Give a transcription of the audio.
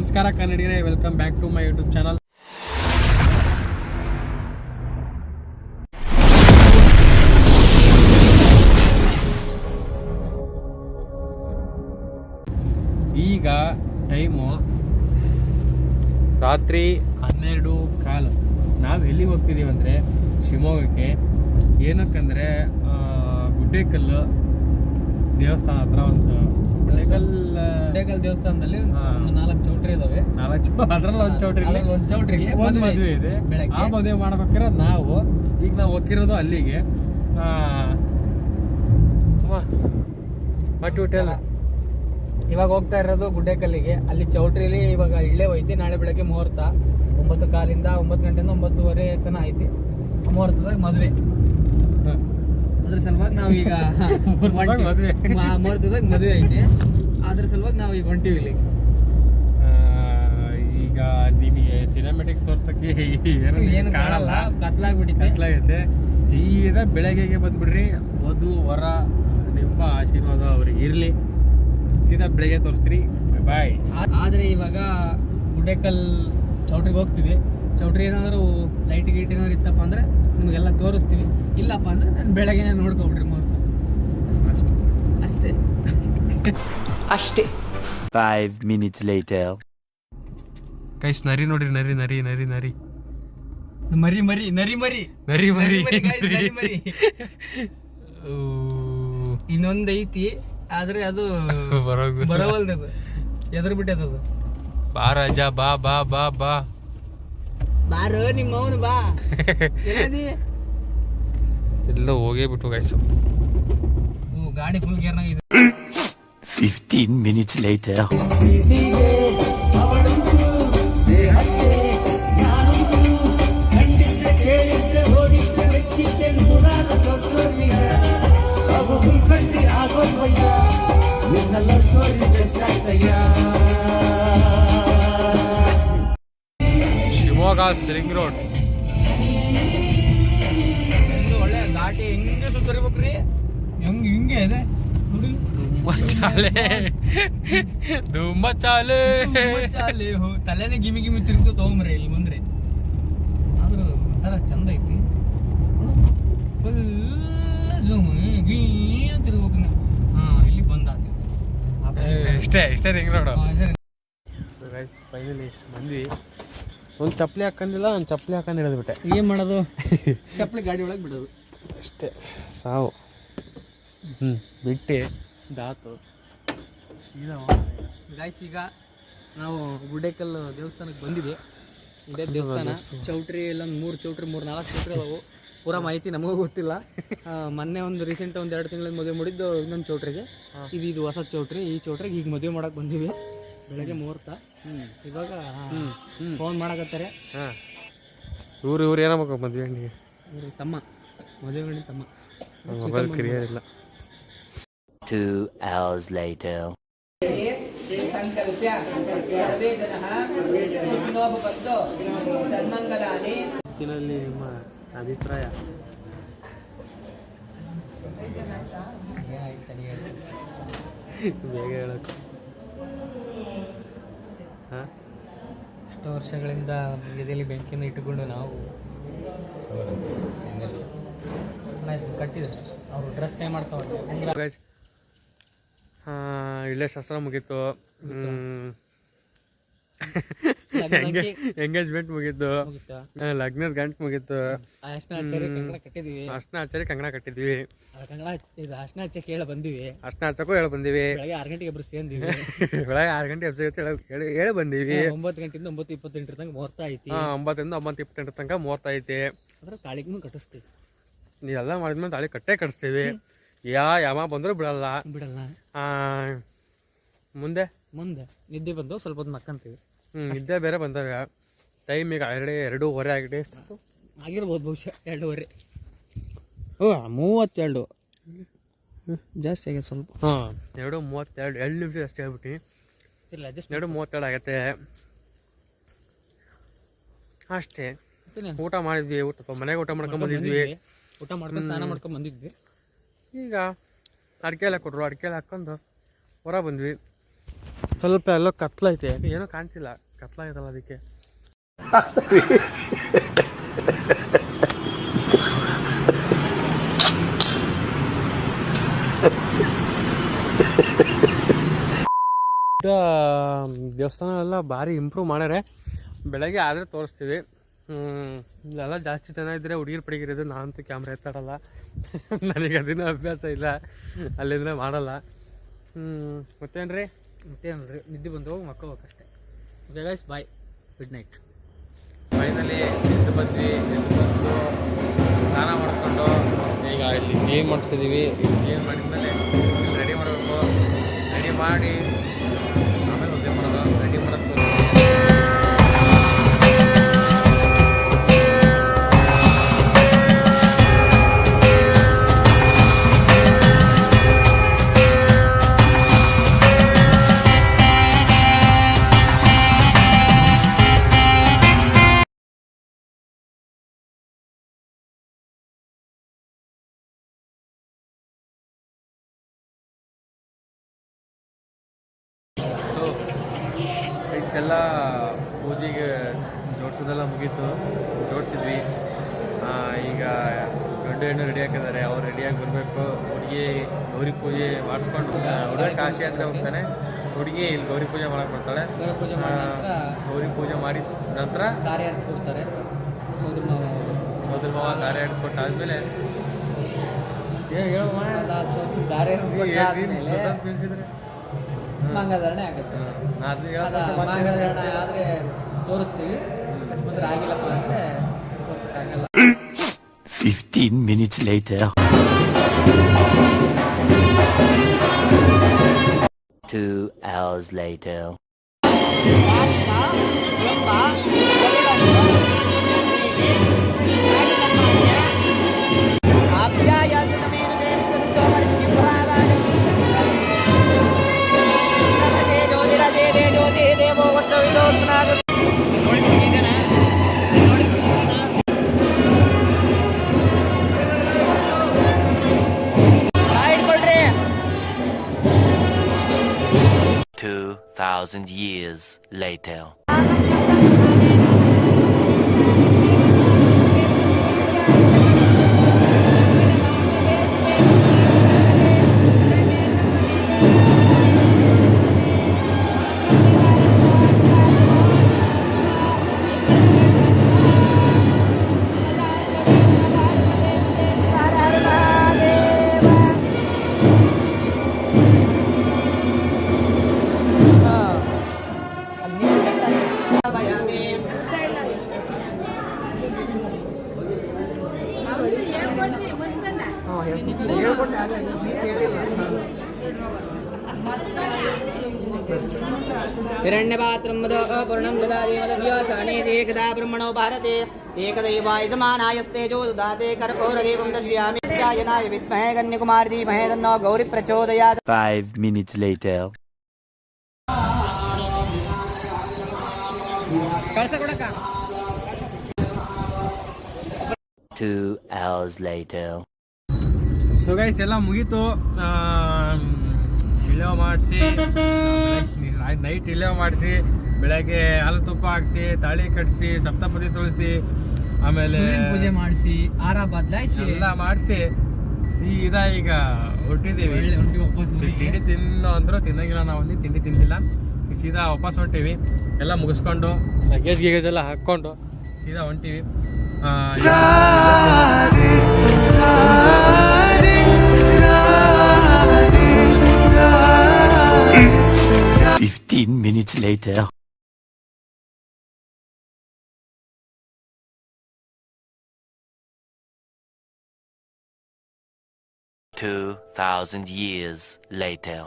ನಮಸ್ಕಾರ ಕನ್ನಡಿಗರೇ, welcome back to my YouTube channel. ಈಗ ಟೈಮು ರಾತ್ರಿ 12:15. ನಾವು ಎಲ್ಲಿಗೆ ಹೋಗ್ತಿದ್ದೀವಿ ಅಂದರೆ ಶಿವಮೊಗ್ಗಕ್ಕೆ. ಏನಕ್ಕಂದರೆ ಗುಡ್ಡೇಕಲ್ಲು ದೇವಸ್ಥಾನ ಹತ್ರ ಒಂದು ಗುಡ್ಡೇಕಲ್ ದೇವಸ್ಥಾನದಲ್ಲಿ 4 ಚೌಟ್ರಿ ಇದಾವೆ. ಅದ್ರಲ್ಲಿ ಒಂದು ಚೌಟ್ರಿ ಒಂದು ಮದುವೆ ಇದೆ. ಆ ಮದುವೆ ಮಾಡ್ಬೇಕಿರೋದು ನಾವು ಹೋಗಿರೋದು ಅಲ್ಲಿಗೆ. ಇವಾಗ ಹೋಗ್ತಾ ಇರೋದು ಗುಡ್ಡೇಕಲ್ಲಿಗೆ. ಅಲ್ಲಿ ಚೌಟ್ರಿಲಿ ಇವಾಗ ಇಳ್ಳೆ ಹೋಯ್ತಿ. ನಾಳೆ ಬೆಳಗ್ಗೆ ಮುಹೂರ್ತ 9:15 9 ಗಂಟೆಯಿಂದ 9:30 ತನ ಐತಿ. ಮುಹೂರ್ತದಾಗ ಮದುವೆ. ಅದ್ರ ಸಲುವಾಗಿ ನಾವೀಗ ಮುಹೂರ್ತದಾಗ ಮದುವೆ ಐತಿ. ಅದ್ರ ಸಲುವಾಗಿ ನಾವು ಈಗ ಹೊಂಟಿವಿ ಇಲ್ಲಿ. ಈಗ ನಿಮಗೆ ಸಿನಿಮ್ಯಾಟಿಕ್ಸ್ ತೋರ್ಸಕ್ಕೆ ಏನು ಕಾಣಲ್ಲ, ಕತ್ಲಾಗೈತೆ. ಸೀದಾ ಬೆಳಗ್ಗೆಗೆ ಬಂದ್ಬಿಡ್ರಿ. ವಧು ವರ ನಿಮ್ಮ ಆಶೀರ್ವಾದ ಅವ್ರಿಗೆ ಇರಲಿ. ಸೀದಾ ಬೆಳಗ್ಗೆ ತೋರಿಸ್ತೀರಿ. ಬಾಯ್. ಆದರೆ ಇವಾಗ ಗುಡ್ಡೇಕಲ್ ಚೌಟ್ರಿಗೆ ಹೋಗ್ತೀವಿ. ಚೌಟ್ರಿ ಏನಾದರೂ ಲೈಟ್ ಗೀಟ್ ಏನಾದ್ರು ಇತ್ತಪ್ಪ ಅಂದರೆ ನಿಮಗೆಲ್ಲ ತೋರಿಸ್ತೀವಿ. ಇಲ್ಲಪ್ಪ ಅಂದರೆ ನಾನು ಬೆಳಗ್ಗೆ ನೋಡ್ಕೊಬಿಡ್ರಿ ಮುಹೂರ್ತ. ಅಷ್ಟೇ. 5 minutes later. ಗೈಸ್, ನರಿ ನೋಡ್ರಿ, ನರಿ ನರಿ ನರಿ ನರಿ ಮರಿ ಮರಿ ನರಿ ಮರಿ ನರಿ ಮರಿ ಮರಿ. ಇನ್ನೊಂದು ಐತಿ, ಆದ್ರೆ ಅದು ಬರೋವಲ್ದದು, ಎದುರು ಬಿಟ್ಟದದು. ಬಾ ರಾಜ, ಬಾ ಬಾ ಬಾ ಬಾ ಬಾರೋ ನಿಮ್ಮವನು ಬಾ. ಎಲ್ಲ ಹೋಗೇ ಬಿಟ್ಟು ಗೈಸು. ಗಾಡಿ ಫುಲ್ ಗೇರ್ನಾಗ ಇದೆ. 15 minutes later. Shivamogga ring road. ಒಳ್ಳೆ ಘಾಟಿ ಹೆಂಗೆ ಸುತ್ತರಿಬೇಕ್ರಿ. ಹಿಂಗೆ ಇದೆ ನೋಡಿ. ಧೂಮ ಚಾಲೆ ತಲೆನೇ ಗಿಮಿ ಗಿಮಿ ತಿರುಗ್ತು ತಗೊಂಬ್ರಿ ಇಲ್ಲಿ ಬಂದ್ರೆ. ಆದ್ರೂ ಒಂಥರ ಚಂದ ಐತಿ. ಫುಲ್ ಝೂಮ್ ತಿರ್ಬೇಕು. ಇಲ್ಲಿ ಬಂದಾತಿ. ಇಷ್ಟೇ ರಿಂಗ್ ರೋಡ್. ಫೈನಲಿ ಬಂದ್ವಿ. ಒಂದು ಚಪ್ಪಲಿ ಹಾಕೊಂಡಿಲ್ಲ, ಒಂದು ಚಪ್ಪಲಿ ಹಾಕೊಂಡು ಹಿಡಿದ್ಬಿಟ್ಟೆ. ಏನು ಮಾಡೋದು? ಚಪ್ಪಲಿ ಗಾಡಿ ಒಳಗೆ ಬಿಡೋದು ಅಷ್ಟೇ. ಸಾವು. ಬಿಟ್ಟು ದಾತು ಗಾಯ್ಸ್. ಈಗ ನಾವು ಗುಡ್ಡೇಕಲ್ ದೇವಸ್ಥಾನಕ್ಕೆ ಬಂದಿದ್ವಿ. ಇದೇ ದೇವಸ್ಥಾನ. ಚೌಟ್ರಿ ಎಲ್ಲ 3 ಚೌಟ್ರಿ 4 ಚೌಟ್ರಿ ಅದಾವು. ಪೂರಾ ಮಾಹಿತಿ ನಮಗೂ ಗೊತ್ತಿಲ್ಲ. ಮೊನ್ನೆ ಒಂದು ರೀಸೆಂಟ್ 1-2 ತಿಂಗಳಿಂದ ಮದುವೆ ಮಾಡಿದ್ದು ಇನ್ನೊಂದು ಚೌಟ್ರಿಗೆ. ಇದು ಹೊಸ ಚೌಟ್ರಿ. ಈ ಚೌಟ್ರಿಗೆ ಈಗ ಮದುವೆ ಮಾಡಕ್ಕೆ ಬಂದೀವಿ. ಬೆಳಗ್ಗೆ ಮುಹೂರ್ತ. ಇವಾಗ ಫೋನ್ ಮಾಡಕತ್ತಾರೆ. ಇವ್ರು ಏನಾಗಬೇಕು ಮದುವೆ ಹಣ್ಣಿಗೆ? ಇವ್ರು ತಮ್ಮ, ಮದುವೆ ಹಣ್ಣಿ ತಮ್ಮ. ಮೊಬೈಲ್ ಕ್ಲಿಯರ್ ಇಲ್ಲ. 2 hours later. ಇದರಲ್ಲಿ ನಿಮ್ಮ ಅಭಿಪ್ರಾಯ? ಬೇಗ ಹೇಳಕ್ಕೆ. ಎಷ್ಟೋ ವರ್ಷಗಳಿಂದ ಎದೆಯಲ್ಲಿ ಬೆಂಕಿಯನ್ನು ಇಟ್ಟುಕೊಂಡು ನಾವು ಕಟ್ಟಿದ್ರು. ಅವರು ಡ್ರೆಸ್ ಕೈ ಮಾಡ್ಕೊಂಡು ಇಲ್ಲೇ ಶಾಸ್ತ್ರ ಮುಗೀತು. ಎಂಗೇಜ್ಮೆಂಟ್ ಮುಗೀತು. ಲಗ್ನದ ಗಂಟು ಮುಗೀತು. ಅರ್ಶನ ಆಚಾರಿ ಕಂಗಣ ಕಟ್ಟಿದ್ವಿ. ಅರ್ಶನ ಹಚ್ಚಕ್ಕೆ ಹೇಳಿ ಬಂದಿವಿ. ಅರ್ಶನ ಹಚ್ಚಕ್ಕೂ ಹೇಳಿ ಬಂದಿವಿ. ಬೆಳಗ್ಗೆ 6 ಗಂಟೆಗೆ ಇಬ್ಬರು ಸೇರ್ದಿವಿ. ಬೆಳಗ್ಗೆ 6 ಗಂಟೆ ಹೇಳಿ ಬಂದೀವಿ. 9 ಗಂಟೆಯಿಂದ 9:28 ತನಕ ಮುಹೂರ್ತ ಐತಿ. 9ರಿಂದ 9:28 ತನಕ ಮುಹೂರ್ತ ಐತಿ. ಅದ್ರ ತಾಳಿಗೂ ಕಟ್ಟಿಸ್ತೀವಿ. ನೀವೆಲ್ಲ ಮಾಡಿದ್ಮೇಲೆ ತಾಳಿ ಕಟ್ಟೇ ಕಟ್ಟಿಸ್ತೀವಿ. ಯಾಮ ಬಂದರೂ ಬಿಡಲ್ಲ. ಮುಂದೆ ನಿದ್ದೆ ಬಂದು ಸ್ವಲ್ಪ ಹೊತ್ತು ಮಕ್ಕಂತೀವಿ. ನಿದ್ದೆ ಬೇರೆ ಬಂದಾಗ ಟೈಮ್ ಈಗ 2:30 ಆಗಿದೆ. ಆಗಿರ್ಬೋದು ಬಹುಶಃ 2:30. 32 ಜಾಸ್ತಿ ಆಗಿದೆ ಸ್ವಲ್ಪ. 2:32 2 ನಿಮಿಷ ಜಾಸ್ತಿ ಆಗ್ಬಿಟ್ಟು 2:37 ಆಗತ್ತೆ ಅಷ್ಟೇ. ಊಟ ಮಾಡಿದ್ವಿ. ಮನೆಗೆ ಊಟ ಮಾಡ್ಕೊಂಡ್ ಬಂದಿದ್ವಿ. ಊಟ ಮಾಡ್ಕೊಂಡು ಸ್ನಾನ ಮಾಡ್ಕೊಂಡು ಬಂದಿದ್ವಿ. ಈಗ ಅಡಿಕೆ ಎಲ್ಲ ಕೊಟ್ಟರು. ಅಡಿಕೆ ಎಲ್ಲ ಹಾಕ್ಕೊಂಡು ಹೊರ ಬಂದ್ವಿ. ಸ್ವಲ್ಪ ಎಲ್ಲೋ ಕತ್ಲೈತೆ, ಏನೋ ಕಾಣ್ತಿಲ್ಲ, ಕತ್ಲಾಗೈತಲ್ಲ ಅದಕ್ಕೆ. ದೇವಸ್ಥಾನ ಎಲ್ಲ ಭಾರಿ ಇಂಪ್ರೂವ್ ಮಾಡ್ಯಾರೆ. ಬೆಳಗ್ಗೆ ಆದರೆ ತೋರಿಸ್ತೀವಿ. ಇಲ್ಲೆಲ್ಲ ಜಾಸ್ತಿ ಚೆನ್ನಾಗಿದ್ರೆ ಹುಡುಗಿರು ಪಡಿಗಿರೋದು. ನಾನಂತೂ ಕ್ಯಾಮ್ರಾ ಎತ್ತಾಡಲ್ಲ, ನನಗೆ ಅದನ್ನೂ ಅಭ್ಯಾಸ ಇಲ್ಲ, ಅಲ್ಲಿಂದ ಮಾಡಲ್ಲ. ಮತ್ತೇನ್ರಿ ನಿದ್ದೆ ಬಂದು ಹೋಗಿ ಮಕ್ಕಳಬೇಕಷ್ಟೇ. Guys bye, good night. Finally ಎದ್ದು ಬಂದ್ವಿ. ಎದ್ದು ಬಂದು ಸ್ನಾನ ಮಾಡಿಕೊಂಡು ಈಗ ಇಲ್ಲಿ ಕ್ಲೀನ್ ಮಾಡಿಸ್ತಿದ್ದೀವಿ. ಕ್ಲೀನ್ ಮಾಡಿದ್ಮೇಲೆ ಇಲ್ಲಿ ರೆಡಿ ಮಾಡಬೇಕು. ರೆಡಿ ಮಾಡಿ ಆಮೇಲೆ ಒದ್ದೆ ಮಾಡೋದು. ರೆಡಿ ಮಾಡೋದು ಎಲ್ಲ ಪೂಜೆಗೆ ಜೋಡಿಸೋದೆಲ್ಲ ಮುಗೀತು. ಜೋಡಿಸಿದ್ವಿ. ಈಗ ಗಂಡು ಹೆಣ್ಣು ರೆಡಿ ಹಾಕಿದ್ದಾರೆ. ಅವ್ರು ರೆಡಿಯಾಗಿ ಬರಬೇಕು. ಹುಡುಗಿ ಗೌರಿ ಪೂಜೆ ಮಾಡಿಸ್ಕೊಂಡು ಹುಡುಗ ಕಾಶಿ ಹತ್ರ ಹೋಗ್ತಾನೆ. ಹುಡುಗಿ ಇಲ್ಲಿ ಗೌರಿ ಪೂಜೆ ಮಾಡಕ್ಕೆ ಬರ್ತಾಳೆ. ಗೌರಿ ಪೂಜೆ ಮಾಡಿದ ನಂತರ ದಾರಿ ಕೊಡ್ತಾರೆ. ಸೋದರ ಮಾವ ದಾರಿ ಕೊಟ್ಟಾದ್ಮೇಲೆ ಮಾಂಗಲ್ಧಾರಣೆ ಆಗುತ್ತೆ. ಮಾಂಗಲ್ಧಾರಣೆ ಆದರೆ ತೋರಿಸ್ತೀವಿ. ಅಕಸ್ಮಾತ್ ಆಗಿಲ್ಲಪ್ಪ ಅಂದರೆ ತೋರಿಸೋಕ್ಕಾಗಲ್ಲ. 15 minutes later. 2 hours later. Thousand years later. हिरण्यपात्रं पूर्णं ददाति मदव्यासाने एकदा ब्रह्मणो भारते एकदैवाय समानायस्तेजो ददाते कर्पूरदीपं दर्शयामि ध्यायनाय विद्महे कन्याकुमारी धीमहि तन्नो गौरी प्रचोदयात्. 5 minutes later. ಕಳಸ ಕೊಡಕ 2 hours later. ಸೊ ಗೈಸ್ ಎಲ್ಲ ಮುಗೀತು. ಇಳೆವ ಮಾಡಿಸಿ ನೈಟ್ ಇಳೆವ ಮಾಡಿಸಿ ಬೆಳಗ್ಗೆ ಹಾಲು ತುಪ್ಪ ಹಾಕಿಸಿ ತಾಳಿ ಕಟ್ಟಿಸಿ ಸಪ್ತಪದಿ ತುಳಿಸಿ ಆಮೇಲೆ ಪೂಜೆ ಮಾಡಿಸಿ ಆರ ಬದಲಾಯಿಸಿ ಎಲ್ಲ ಮಾಡಿಸಿ ಸೀದಾ ಈಗ ಹೊರಟಿದ್ದೀವಿ. ತಿಂಡಿ ತಿನ್ನೋ ಅಂದರೂ ತಿನ್ನಂಗಿಲ್ಲ, ನಾವು ಅಲ್ಲಿ ತಿಂಡಿ ತಿನ್ನಲಿಲ್ಲ. ಸೀದಾ ವಾಪಸ್ ಹೊಂಟೀವಿ. ಎಲ್ಲ ಮುಗಿಸ್ಕೊಂಡು ಲಗೇಜ್ ಎಲ್ಲ ಹಾಕ್ಕೊಂಡು ಸೀದಾ ಹೊಂಟೀವಿ. 15 minutes later. 2000 years later.